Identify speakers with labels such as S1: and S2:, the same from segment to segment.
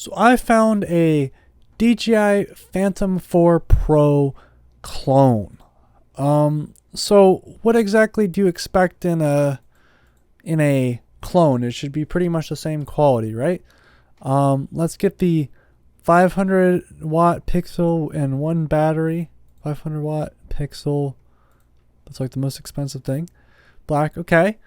S1: So I found a DJI Phantom 4 Pro clone. So what exactly do you expect in a clone? It should be pretty much the same quality, right? Let's get the 500 watt pixel and one battery. 500 watt pixel. That's like the most expensive thing. Black, okay.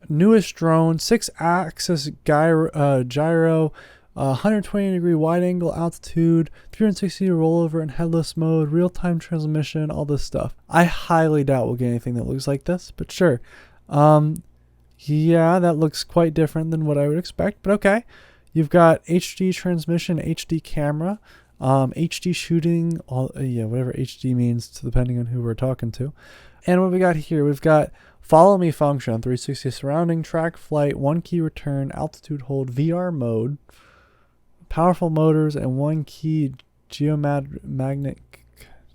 S1: Newest drone, 6-axis gyro, 120-degree wide-angle altitude, 360 rollover and headless mode, real-time transmission, all this stuff. I highly doubt we'll get anything that looks like this, but sure. Yeah, that looks quite different than what I would expect, but okay. You've got HD transmission, HD camera, HD shooting, whatever HD means, depending on who we're talking to. And what we got here, we've got follow me function, 360 surrounding, track flight, one key return, altitude hold, VR mode, powerful motors, and one key geomagnetic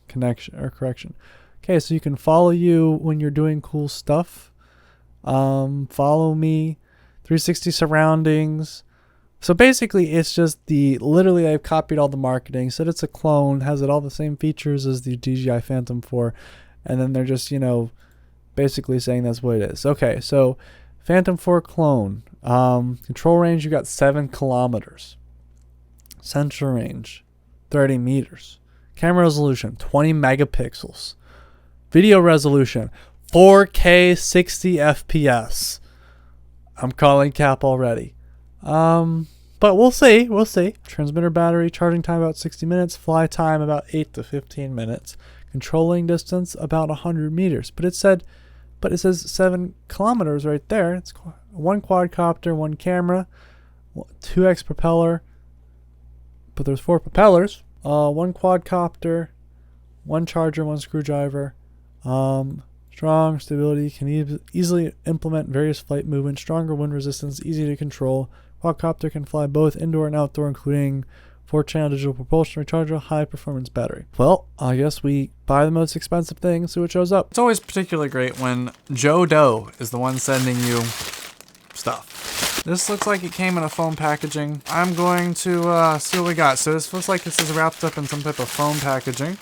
S1: connection or correction. Okay, so you can follow you when you're doing cool stuff. Follow me, 360 surroundings. So basically it's just literally I've copied all the marketing, said it's a clone, has all the same features as the DJI Phantom 4, and then they're just, basically saying that's what it is. Okay, so Phantom 4 clone. Control range, you got 7 kilometers. Sensor range, 30 meters. Camera resolution, 20 megapixels. Video resolution, 4K 60 FPS. I'm calling cap already. But we'll see. Transmitter battery, charging time about 60 minutes, fly time about 8 to 15 minutes, controlling distance about 100 meters. But it says 7 kilometers right there. It's one quadcopter, one camera, 2x propeller. But there's 4 propellers. One quadcopter, one charger, one screwdriver. Strong stability, can easily implement various flight movements, stronger wind resistance, easy to control. Quadcopter can fly both indoor and outdoor, including 4-channel digital propulsion, rechargeable, high-performance battery. Well, I guess we buy the most expensive thing and see what shows up. It's always particularly great when Joe Doe is the one sending you stuff. This looks like it came in a foam packaging. I'm going to see what we got. So this looks like this is wrapped up in some type of foam packaging.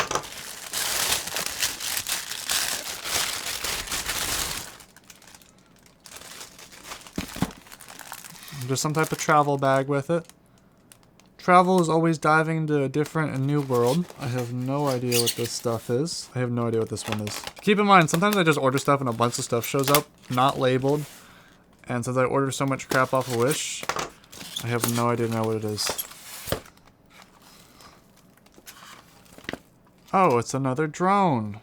S1: Just some type of travel bag with it. Travel is always diving into a different and new world. I have no idea what this stuff is. I have no idea what this one is. Keep in mind, sometimes I just order stuff and a bunch of stuff shows up, not labeled. And since I order so much crap off of Wish, I have no idea now what it is. Oh, it's another drone.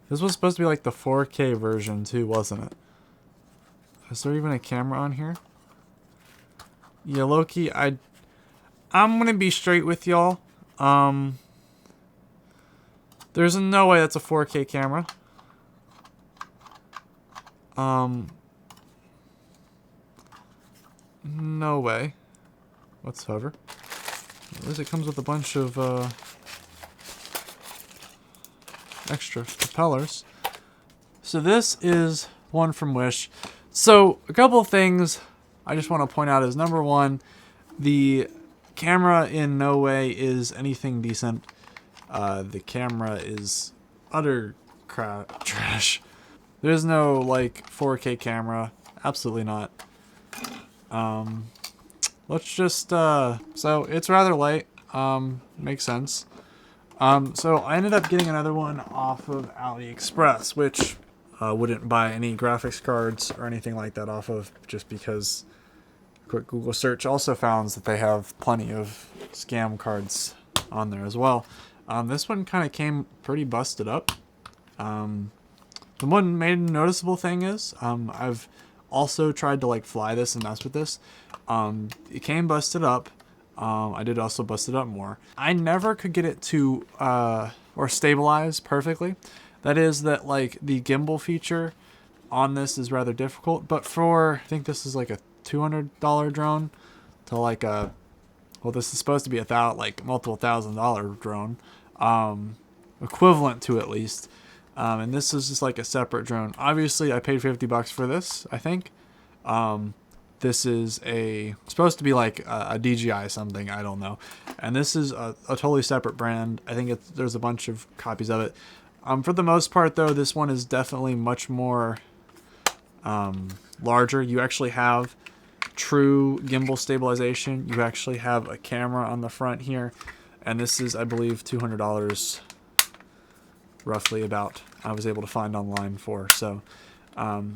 S1: This was supposed to be like the 4K version too, wasn't it? Is there even a camera on here? Yeah, Loki, I'm gonna be straight with y'all. There's no way that's a 4K camera. No way whatsoever. At least it comes with a bunch of extra propellers. So this is one from Wish. So a couple of things I just want to point out is, number one, the camera in no way is anything decent. The camera is utter trash. There's no like 4K camera. Absolutely not. Let's just so it's rather light. Makes sense. So I ended up getting another one off of AliExpress, which wouldn't buy any graphics cards or anything like that off of, just because a quick Google search also found that they have plenty of scam cards on there as well. This one kind of came pretty busted up. The one main noticeable thing is I've also tried to like fly this and mess with this. It came busted up. I did also bust it up more. I never could get it to or stabilize perfectly. That is that like the gimbal feature on this is rather difficult, but for, I think this is like a $200 drone to like a, well, this is supposed to be like multiple $1,000 drone, equivalent to at least. And this is just like a separate drone. Obviously I paid $50 for this, I think. This is supposed to be like a DJI something, I don't know. And this is a totally separate brand. I think there's a bunch of copies of it. For the most part, though, this one is definitely much more larger. You actually have true gimbal stabilization. You actually have a camera on the front here. And this is, I believe, $200 roughly about I was able to find online for. So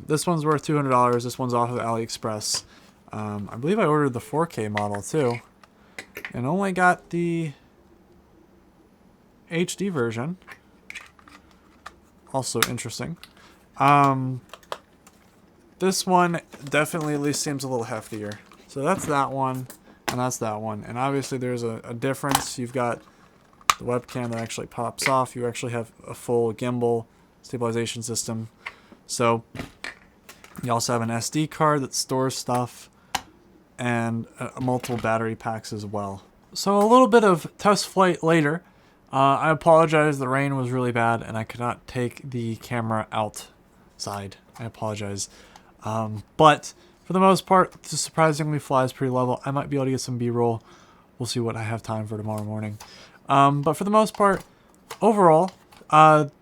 S1: this one's worth $200. This one's off of AliExpress. I believe I ordered the 4K model too, and only got the HD version. Also interesting. This one definitely at least seems a little heftier. So that's that one, and that's that one. And obviously there's a difference. You've got the webcam that actually pops off. You actually have a full gimbal stabilization system. So you also have an SD card that stores stuff, and multiple battery packs as well. So a little bit of test flight later. I apologize, the rain was really bad and I could not take the camera outside. I apologize. But for the most part, it surprisingly flies pretty level. I might be able to get some B-roll. We'll see what I have time for tomorrow morning. But for the most part, overall,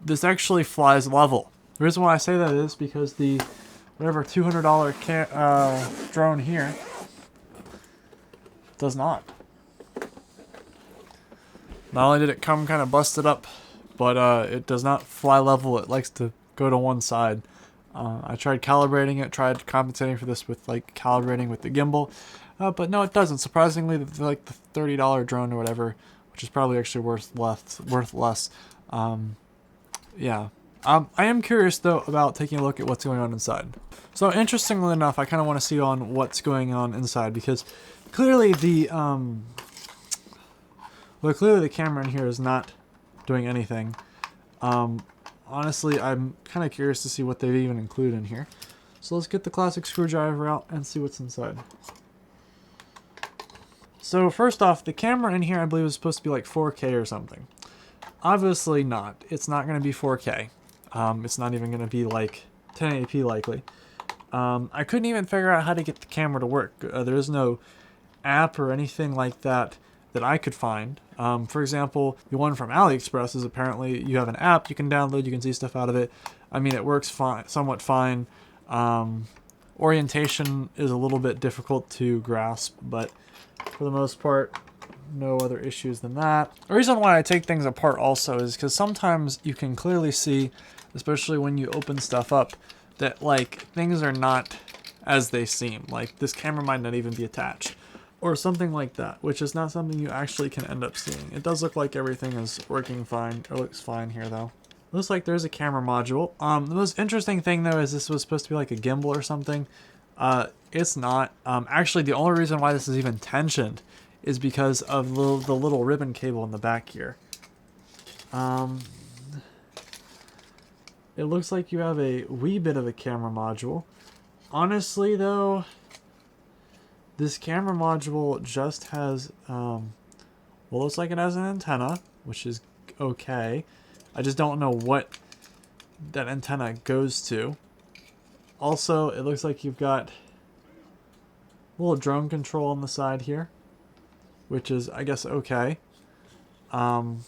S1: this actually flies level. The reason why I say that is because the whatever $200 drone here does not. Not only did it come kind of busted up, but it does not fly level. It likes to go to one side. I tried calibrating it, tried compensating for this with like calibrating with the gimbal, but no, it doesn't. Surprisingly, like the $30 drone or whatever, which is probably actually worth less. Yeah. I am curious though about taking a look at what's going on inside. So interestingly enough, I kind of want to see on what's going on inside, because clearly the camera in here is not doing anything. Honestly, I'm kind of curious to see what they even include in here. So let's get the classic screwdriver out and see what's inside. So first off, the camera in here I believe is supposed to be like 4K or something. Obviously not. It's not going to be 4K. It's not even going to be like 1080p likely. I couldn't even figure out how to get the camera to work. There is no app or anything like that that I could find. For example, the one from AliExpress is apparently you have an app you can download, you can see stuff out of it. I mean, it works fine, somewhat fine. Orientation is a little bit difficult to grasp, but for the most part, no other issues than that. The reason why I take things apart also is because sometimes you can clearly see, especially when you open stuff up, that like things are not as they seem. Like this camera might not even be attached or something like that, which is not something you actually can end up seeing. It does look like everything is working fine, or looks fine here though. Looks like there's a camera module. The most interesting thing though is this was supposed to be like a gimbal or something. It's not. Actually, the only reason why this is even tensioned is because of the little ribbon cable in the back here. It looks like you have a wee bit of a camera module. Honestly though, this camera module just has, well, looks like it has an antenna, which is okay. I just don't know what that antenna goes to. Also, it looks like you've got a little drone control on the side here, which is, I guess, okay. Could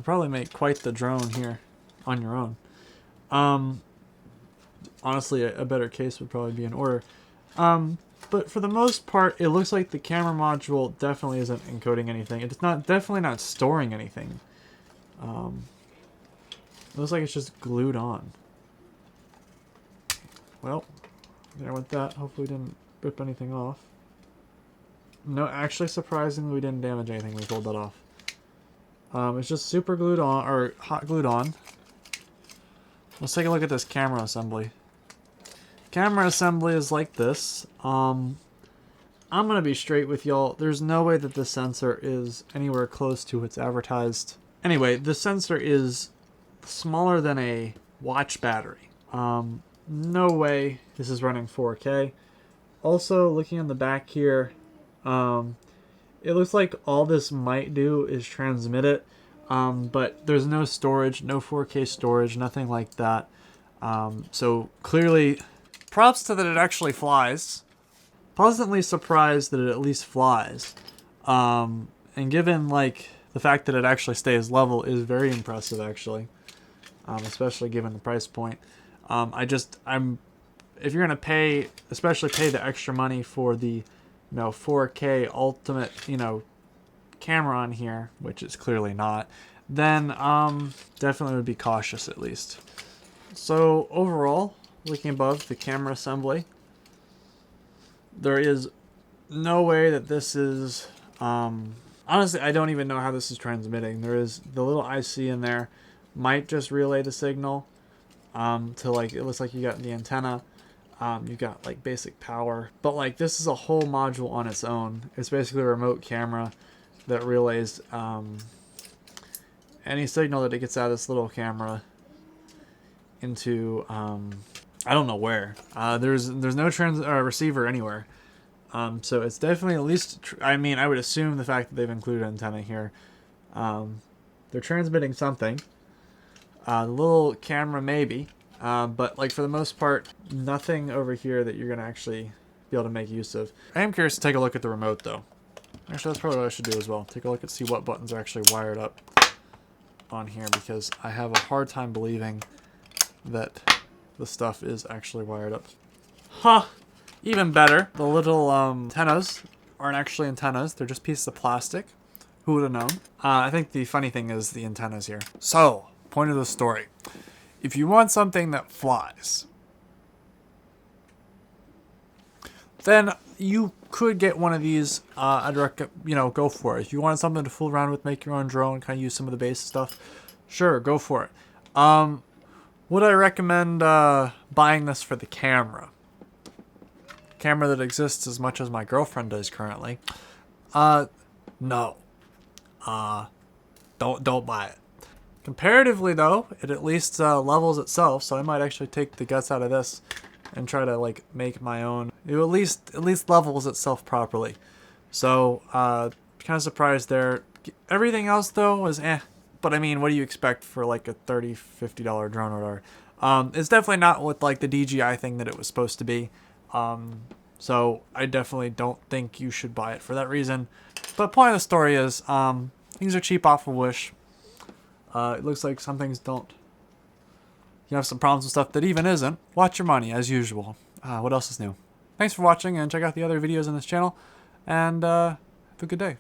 S1: probably make quite the drone here on your own. Honestly, a better case would probably be in order. But for the most part, it looks like the camera module definitely isn't encoding anything. It's definitely not storing anything. It looks like it's just glued on. Well, there went that. Hopefully we didn't rip anything off. No, actually, surprisingly, we didn't damage anything. We pulled that off. It's just super glued on, or hot glued on. Let's take a look at this camera assembly. Camera assembly is like this. I'm gonna be straight with y'all. There's no way that the sensor is anywhere close to what's advertised. Anyway, the sensor is smaller than a watch battery. No way this is running 4K. Also, looking on the back here, it looks like all this might do is transmit it, but there's no storage, no 4K storage, nothing like that. So clearly props to that it actually flies. Pleasantly surprised that it at least flies. And given like the fact that it actually stays level is very impressive actually. Especially given the price point. If you're gonna pay, especially pay the extra money for the 4K ultimate, camera on here, which it's clearly not, then definitely would be cautious at least. So overall, looking above the camera assembly, there is no way that this is, honestly, I don't even know how this is transmitting. There is the little IC in there, might just relay the signal to like, it looks like you got the antenna. You got like basic power, but like this is a whole module on its own. It's basically a remote camera that relays any signal that it gets out of this little camera into I don't know where. There's no receiver anywhere. So it's definitely at least. I mean, I would assume the fact that they've included antenna here, they're transmitting something. The little camera maybe. But like for the most part, nothing over here that you're going to actually be able to make use of. I am curious to take a look at the remote though. Actually, that's probably what I should do as well. Take a look and see what buttons are actually wired up on here, because I have a hard time believing that the stuff is actually wired up. Huh! Even better, the little antennas aren't actually antennas. They're just pieces of plastic. Who would have known? I think the funny thing is the antennas here. So, point of the story. If you want something that flies, then you could get one of these. I'd recommend, go for it. If you want something to fool around with, make your own drone, kind of use some of the basic stuff, sure, go for it. Would I recommend buying this for the camera? Camera that exists as much as my girlfriend does currently. No. Don't buy it. Comparatively though, it at least levels itself, so I might actually take the guts out of this and try to like make my own. It at least levels itself properly. So kind of surprised there. Everything else though was eh. But I mean, what do you expect for like a $30, $50 drone or whatever? It's definitely not with like the DJI thing that it was supposed to be. So I definitely don't think you should buy it for that reason. But point of the story is, things are cheap off of Wish. It looks like some things don't. You have some problems with stuff that even isn't. Watch your money, as usual. What else is new? Thanks for watching, and check out the other videos on this channel. And have a good day.